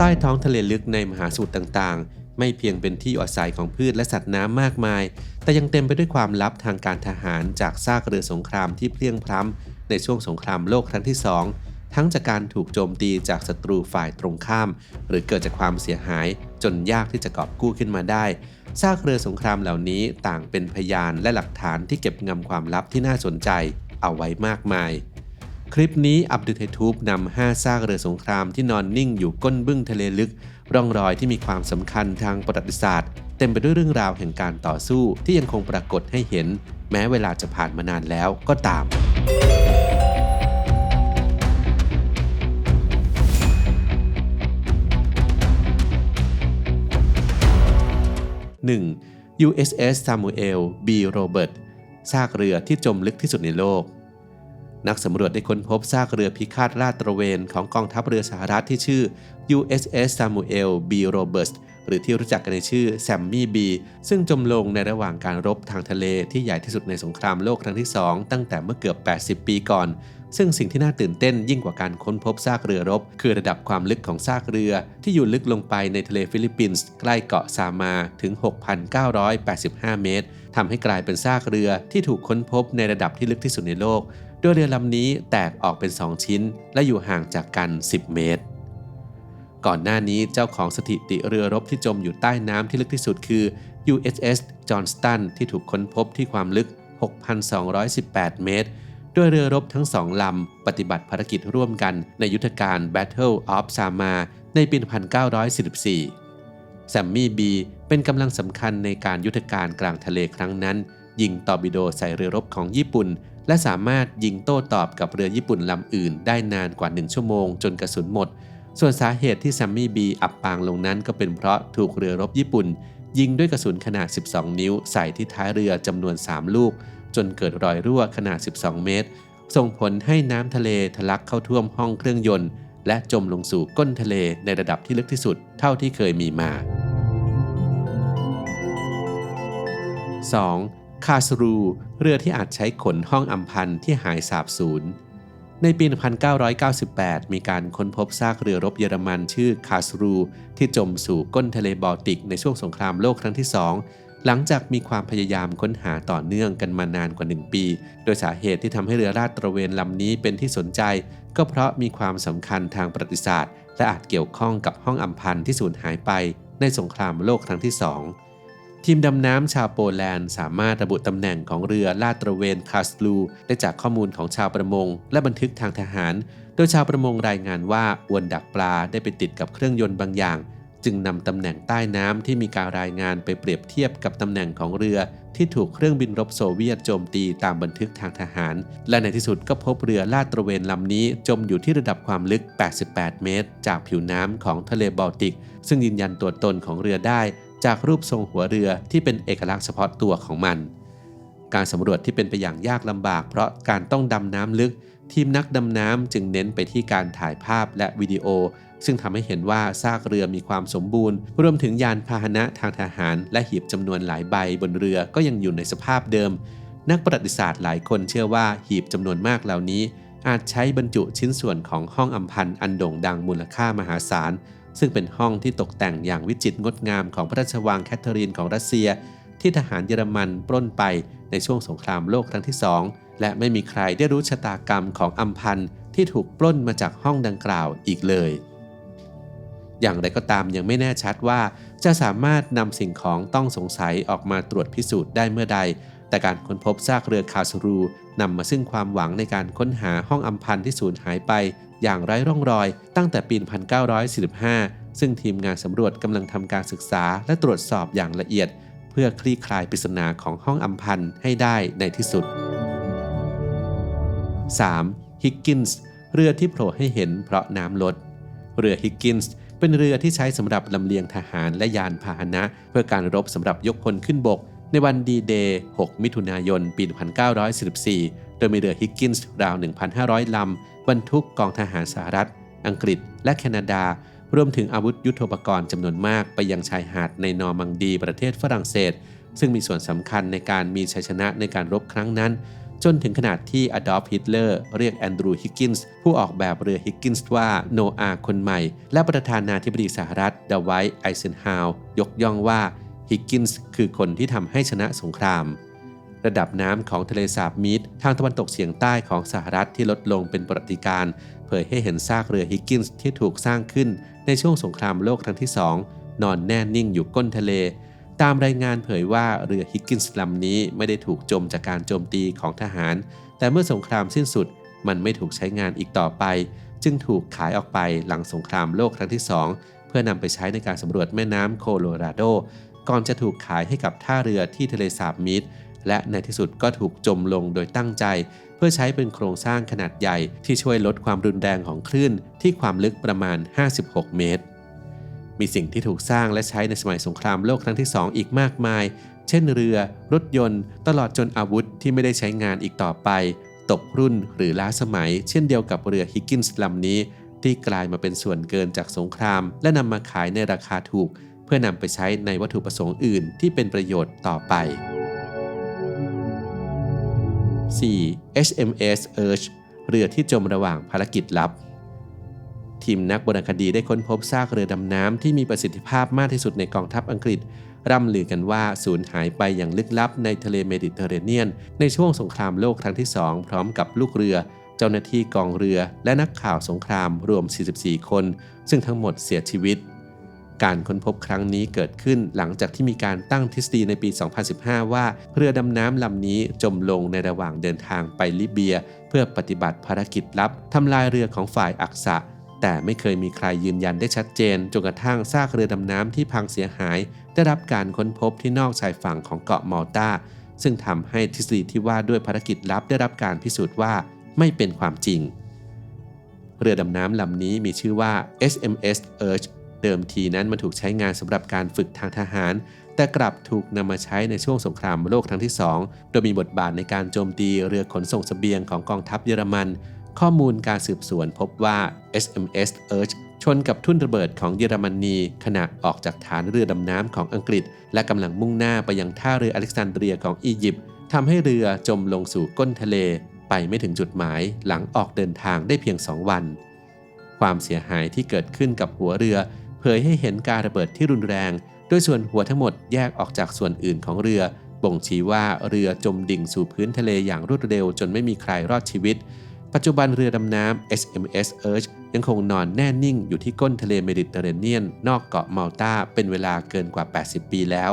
ใต้ท้องทะเลลึกในมหาสมุทรต่างๆไม่เพียงเป็นที่อยู่อาศัยของพืชและสัตว์น้ำมากมายแต่ยังเต็มไปด้วยความลับทางการทหารจากซากเรือสงครามที่เพลียงพล้ำในช่วงสงครามโลกครั้งที่2ทั้งจากการถูกโจมตีจากศัตรูฝ่ายตรงข้ามหรือเกิดจากความเสียหายจนยากที่จะกอบกู้ขึ้นมาได้ซากเรือสงครามเหล่านี้ต่างเป็นพยานและหลักฐานที่เก็บงำความลับที่น่าสนใจเอาไว้มากมายคลิปนี้อับดุลไททูบนำ5ซากเรือสงครามที่นอนนิ่งอยู่ก้นบึ้งทะเลลึกร่องรอยที่มีความสำคัญทางประวัติศาสตร์เต็มไปด้วยเรื่องราวแห่งการต่อสู้ที่ยังคงปรากฏให้เห็นแม้เวลาจะผ่านมานานแล้วก็ตาม 1. USS Samuel B. Robert ซากเรือที่จมลึกที่สุดในโลกนักสำรวจได้ค้นพบซากเรือพิฆาตลาดตระเวนของกองทัพเรือสหรัฐที่ชื่อ USS Samuel B. Roberts หรือที่รู้จักกันในชื่อ Sammy B ซึ่งจมลงในระหว่างการรบทางทะเลที่ใหญ่ที่สุดในสงครามโลกครั้งที่2ตั้งแต่เมื่อเกือบ80 ปีก่อนซึ่งสิ่งที่น่าตื่นเต้นยิ่งกว่าการค้นพบซากเรือรบคือระดับความลึกของซากเรือที่อยู่ลึกลงไปในทะเลฟิลิปปินส์ใกล้เกาะซามาถึง 6,985 เมตรทำให้กลายเป็นซากเรือที่ถูกค้นพบในระดับที่ลึกที่สุดในโลกโดยเรือลำนี้แตกออกเป็น2ชิ้นและอยู่ห่างจากกัน10 เมตรก่อนหน้านี้เจ้าของสถิติเรือรบที่จมอยู่ใต้น้ำที่ลึกที่สุดคือ USS Johnston ที่ถูกค้นพบที่ความลึก 6,218 เมตรโดยเรือรบทั้ง2 ลำปฏิบัติภารกิจร่วมกันในยุทธการ Battle of Samar ในปี 1944 Sammy B เป็นกำลังสำคัญในการยุทธการกลางทะเลครั้งนั้นยิงตอร์ปิโดใส่เรือรบของญี่ปุ่นและสามารถยิงโต้ตอบกับเรือญี่ปุ่นลำอื่นได้นานกว่า1 ชั่วโมงจนกระสุนหมดส่วนสาเหตุที่ Sammy B อับปางลงนั้นก็เป็นเพราะถูกเรือรบญี่ปุ่นยิงด้วยกระสุนขนาด12 นิ้วใส่ที่ท้ายเรือจำนวน3 ลูกจนเกิดรอยรั่วขนาด12 เมตรส่งผลให้น้ำทะเลทะลักเข้าท่วมห้องเครื่องยนต์และจมลงสู่ก้นทะเลในระดับที่ลึกที่สุดเท่าที่เคยมีมา 2. คาสรูเรือที่อาจใช้ขนห้องอำพันธ์ที่หายสาบสูญในปี 1998 มีการค้นพบซากเรือรบเยอรมันชื่อคาสรูที่จมสู่ก้นทะเลบอลติกในช่วงสงครามโลกครั้งที่2หลังจากมีความพยายามค้นหาต่อเนื่องกันมานานกว่า1 ปีโดยสาเหตุที่ทำให้เรือลาดตระเวนลำนี้เป็นที่สนใจก็เพราะมีความสำคัญทางประวัติศาสตร์และอาจเกี่ยวข้องกับห้องอำพันธ์ที่สูญหายไปในสงครามโลกครั้งที่2ทีมดำน้ำชาวโปแลนด์สามารถระบุตำแหน่งของเรือลาดตระเวนคาสลูได้จากข้อมูลของชาวประมงและบันทึกทางทหารโดยชาวประมงรายงานว่าอวนดักปลาได้ไปติดกับเครื่องยนต์บางอย่างจึงนำตำแหน่งใต้น้ำที่มีการรายงานไปเปรียบเทียบกับตำแหน่งของเรือที่ถูกเครื่องบินรบโซเวียตโจมตีตามบันทึกทางทหารและในที่สุดก็พบเรือลาดตระเวนลำนี้จมอยู่ที่ระดับความลึก88 เมตรจากผิวน้ำของทะเลบอลติกซึ่งยืนยันตัวตนของเรือได้จากรูปทรงหัวเรือที่เป็นเอกลักษณ์เฉพาะตัวของมันการสำรวจที่เป็นไปอย่างยากลำบากเพราะการต้องดำน้ำลึกทีมนักดำน้ำจึงเน้นไปที่การถ่ายภาพและวิดีโอซึ่งทำให้เห็นว่าซากเรือมีความสมบูรณ์รวมถึงยานพาหนะทางทหารและหีบจำนวนหลายใบบนเรือก็ยังอยู่ในสภาพเดิมนักประวัติศาสตร์หลายคนเชื่อว่าหีบจำนวนมากเหล่านี้อาจใช้บรรจุชิ้นส่วนของห้องอำพันธ์อันโด่งดังมูลค่ามหาศาลซึ่งเป็นห้องที่ตกแต่งอย่างวิจิตรงดงามของพระราชวังแคทเธอรีนของรัสเซียที่ทหารเยอรมันปล้นไปในช่วงสงครามโลกครั้งที่2และไม่มีใครได้รู้ชะตากรรมของอำพันธ์ที่ถูกปล้นมาจากห้องดังกล่าวอีกเลยอย่างไรก็ตามยังไม่แน่ชัดว่าจะสามารถนำสิ่งของต้องสงสัยออกมาตรวจพิสูจน์ได้เมื่อใดแต่การค้นพบซากเรือคาสรูนำมาซึ่งความหวังในการค้นหาห้องอำพันธ์ที่สูญหายไปอย่างไร้ร่องรอยตั้งแต่ปี 1945 ซึ่งทีมงานสำรวจกำลังทำการศึกษาและตรวจสอบอย่างละเอียดเพื่อคลี่คลายปริศนาของห้องอำพันธ์ให้ได้ในที่สุด 3. ฮิกกินส์เรือที่โผล่ให้เห็นเพราะน้ำลดเรือฮิกกินส์เป็นเรือที่ใช้สำหรับลำเลียงทหารและยานพาหนะเพื่อการรบสำหรับยกพลขึ้นบกในวันดีเดย์ 6 มิถุนายน ปี 1944 โดยมีเรือฮิกกินส์ราว 1,500 ลำบรรทุกกองทหารสหรัฐอังกฤษและแคนาดารวมถึงอาวุธยุทโธปกรณ์จำนวนมากไปยังชายหาดในนอร์มังดีประเทศฝรั่งเศสซึ่งมีส่วนสำคัญในการมีชัยชนะในการรบครั้งนั้น จนถึงขนาดที่อดอล์ฟ ฮิตเลอร์เรียกแอนดรูว์ ฮิกกินส์ผู้ออกแบบเรือฮิกกินส์ว่าโนอาห์คนใหม่และประธานาธิบดีสหรัฐดไวท์ ไอเซนฮาว์ยกย่องว่าฮิกกินส์คือคนที่ทำให้ชนะสงครามระดับน้ำของทะเลสาบมีดทางตะวันตกเฉียงใต้ของสหรัฐที่ลดลงเป็นประวัติการณ์เผยให้เห็นซากเรือฮิกกินส์ที่ถูกสร้างขึ้นในช่วงสงครามโลกครั้งที่2นอนแน่นิ่งอยู่ก้นทะเลตามรายงานเผยว่าเรือฮิกกินส์ลำนี้ไม่ได้ถูกจมจากการโจมตีของทหารแต่เมื่อสงครามสิ้นสุดมันไม่ถูกใช้งานอีกต่อไปจึงถูกขายออกไปหลังสงครามโลกครั้งที่2เพื่อนำไปใช้ในการสำรวจแม่น้ำโคโลราโดก่อนจะถูกขายให้กับท่าเรือที่ทะเลสาบมีดและในที่สุดก็ถูกจมลงโดยตั้งใจเพื่อใช้เป็นโครงสร้างขนาดใหญ่ที่ช่วยลดความรุนแรงของคลื่นที่ความลึกประมาณ56 เมตรมีสิ่งที่ถูกสร้างและใช้ในสมัยสงครามโลกครั้งที่2อีกมากมายเช่นเรือรถยนต์ตลอดจนอาวุธที่ไม่ได้ใช้งานอีกต่อไปตกรุ่นหรือล้าสมัยเช่นเดียวกับเรือฮิกกินส์ลำนี้ที่กลายมาเป็นส่วนเกินจากสงครามและนำมาขายในราคาถูกเพื่อนำไปใช้ในวัตถุประสงค์อื่นที่เป็นประโยชน์ต่อไป 4. HMS Urge เรือที่จมระหว่างภารกิจลับทีมนักโบราณคดีได้ค้นพบซากเรือดำน้ำที่มีประสิทธิภาพมากที่สุดในกองทัพอังกฤษร่ำลือกันว่าสูญหายไปอย่างลึกลับในทะเลเมดิเตอร์เรเนียนในช่วงสงครามโลกครั้งที่2พร้อมกับลูกเรือเจ้าหน้าที่กองเรือและนักข่าวสงครามรวม44คนซึ่งทั้งหมดเสียชีวิตการค้นพบครั้งนี้เกิดขึ้นหลังจากที่มีการตั้งทฤษฎีในปี 2015 ว่าเรือดำน้ำลำนี้จมลงในระหว่างเดินทางไปลิเบียเพื่อปฏิบัติภารกิจลับทำลายเรือของฝ่ายอักษะแต่ไม่เคยมีใครยืนยันได้ชัดเจนจนกระทั่งซากเรือดำน้ำที่พังเสียหายได้รับการค้นพบที่นอกชายฝั่งของเกาะมัลตาซึ่งทำให้ทฤษฎีที่ว่าด้วยภารกิจลับได้รับการพิสูจน์ว่าไม่เป็นความจริงเรือดำน้ำลำนี้มีชื่อว่า HMS Urge เดิมทีนั้นมันถูกใช้งานสำหรับการฝึกทางทหารแต่กลับถูกนำมาใช้ในช่วงสงครามโลกครั้งที่2โดยมีบทบาทในการโจมตีเรือขนส่งเสบียงของกองทัพเยอรมันข้อมูลการสืบสวนพบว่า HMS Urge ชนกับทุ่นระเบิดของเยอรมนีขณะออกจากฐานเรือดำน้ำของอังกฤษและกำลังมุ่งหน้าไปยังท่าเรืออเล็กซานเดรียของอียิปต์ทำให้เรือจมลงสู่ก้นทะเลไปไม่ถึงจุดหมายหลังออกเดินทางได้เพียง2 วันความเสียหายที่เกิดขึ้นกับหัวเรือเผยให้เห็นการระเบิดที่รุนแรงโดยส่วนหัวทั้งหมดแยกออกจากส่วนอื่นของเรือบ่งชี้ว่าเรือจมดิ่งสู่พื้นทะเลอย่างรวดเร็วจนไม่มีใครรอดชีวิตปัจจุบันเรือดำน้ำ HMS Urge ยังคงนอนแน่นิ่งอยู่ที่ก้นทะเลเมดิเตอร์เรเนียนนอกเกาะมัลตาเป็นเวลาเกินกว่า80 ปีแล้ว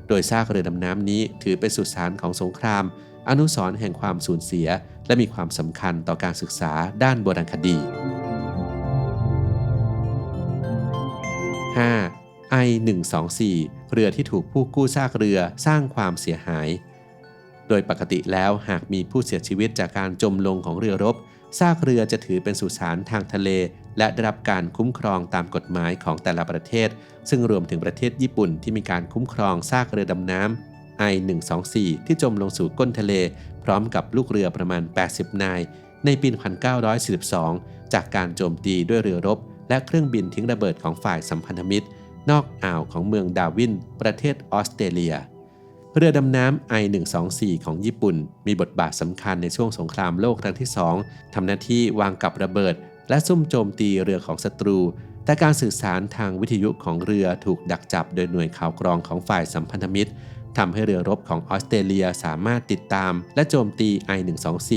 โดยซากเรือดำน้ำนี้ถือเป็นสุสานของสงครามอนุสรณ์แห่งความสูญเสียและมีความสำคัญต่อการศึกษาด้านโบราณคดี 5. I-124 เรือที่ถูกผู้กู้ซากเรือสร้างความเสียหายโดยปกติแล้วหากมีผู้เสียชีวิตจากการจมลงของเรือรบซากเรือจะถือเป็นสุสานทางทะเลและได้รับการคุ้มครองตามกฎหมายของแต่ละประเทศซึ่งรวมถึงประเทศญี่ปุ่นที่มีการคุ้มครองซากเรือดำน้ำ I-124 ที่จมลงสู่ก้นทะเลพร้อมกับลูกเรือประมาณ80 นายในปี 1942 จากการโจมตีด้วยเรือรบและเครื่องบินทิ้งระเบิดของฝ่ายสัมพันธมิตรนอกอ่าวของเมืองดาวินประเทศออสเตรเลียเรือดำน้ำ I-124 ของญี่ปุ่นมีบทบาทสำคัญในช่วงสงครามโลกครั้งที่2ทำหน้าที่วางกับระเบิดและซุ่มโจมตีเรือของศัตรูแต่การสื่อสารทางวิทยุของเรือถูกดักจับโดยหน่วยข่าวกรองของฝ่ายสัมพันธมิตรทำให้เรือรบของออสเตรเลียสามารถติดตามและโจมตี I-124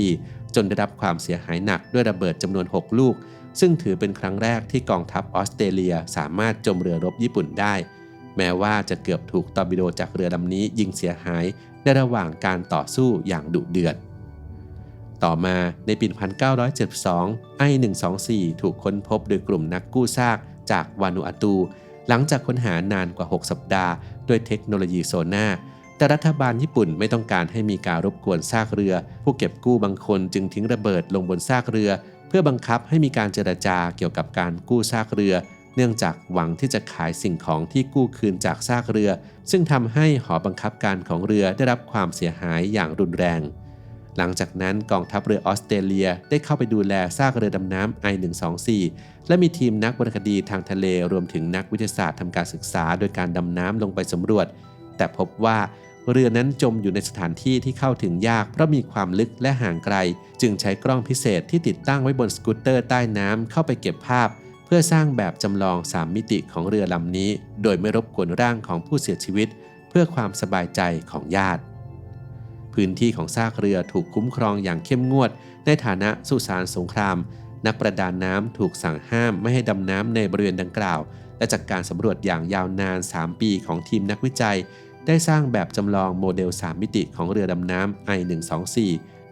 จนได้รับความเสียหายหนักด้วยระเบิดจำนวน6 ลูกซึ่งถือเป็นครั้งแรกที่กองทัพออสเตรเลียสามารถโจมเรือรบญี่ปุ่นได้แม้ว่าจะเกือบถูกตอร์ปิโดจากเรือลำนี้ยิงเสียหายในระหว่างการต่อสู้อย่างดุเดือดต่อมาในปี 1972 I-124 ถูกค้นพบโดยกลุ่มนักกู้ซากจากวานูอาตูหลังจากค้นหานานกว่า6 สัปดาห์ด้วยเทคโนโลยีโซน่าแต่รัฐบาลญี่ปุ่นไม่ต้องการให้มีการรบกวนซากเรือผู้เก็บกู้บางคนจึงทิ้งระเบิดลงบนซากเรือเพื่อบังคับให้มีการเจรจาเกี่ยวกับการกู้ซากเรือเนื่องจากหวังที่จะขายสิ่งของที่กู้คืนจากซากเรือซึ่งทำให้หอบังคับการของเรือได้รับความเสียหายอย่างรุนแรงหลังจากนั้นกองทัพเรือออสเตรเลียได้เข้าไปดูแลซากเรือดำน้ำ I-124 และมีทีมนักวรรณคดีทางทะเลรวมถึงนักวิทยาศาสตร์ทำการศึกษาโดยการดำน้ำลงไปสำรวจแต่พบว่า เรือนั้นจมอยู่ในสถานที่ที่เข้าถึงยากเพราะมีความลึกและห่างไกลจึงใช้กล้องพิเศษที่ติดตั้งไว้บนสกูตเตอร์ใต้น้ำเข้าไปเก็บภาพเพื่อสร้างแบบจำลอง3มิติของเรือลำนี้โดยไม่รบกวนร่างของผู้เสียชีวิตเพื่อความสบายใจของญาติพื้นที่ของซากเรือถูกคุ้มครองอย่างเข้มงวดในฐานะสุสานสงครามนักประดาน้ำถูกสั่งห้ามไม่ให้ดำน้ำในบริเวณดังกล่าวและจากการสำรวจอย่างยาวนาน3ปีของทีมนักวิจัยได้สร้างแบบจำลองโมเดล3มิติของเรือดำน้ำ I-124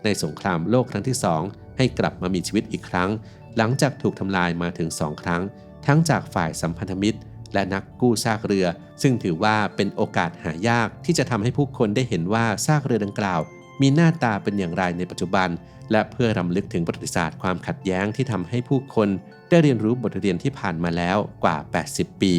ในสงครามโลกครั้งที่2ให้กลับมามีชีวิตอีกครั้งหลังจากถูกทำลายมาถึง2ครั้งทั้งจากฝ่ายสัมพันธมิตรและนักกู้ซากเรือซึ่งถือว่าเป็นโอกาสหายากที่จะทำให้ผู้คนได้เห็นว่าซากเรือดังกล่าวมีหน้าตาเป็นอย่างไรในปัจจุบันและเพื่อรำลึกถึงประวัติศาสตร์ความขัดแย้งที่ทำให้ผู้คนได้เรียนรู้บทเรียนที่ผ่านมาแล้วกว่า80 ปี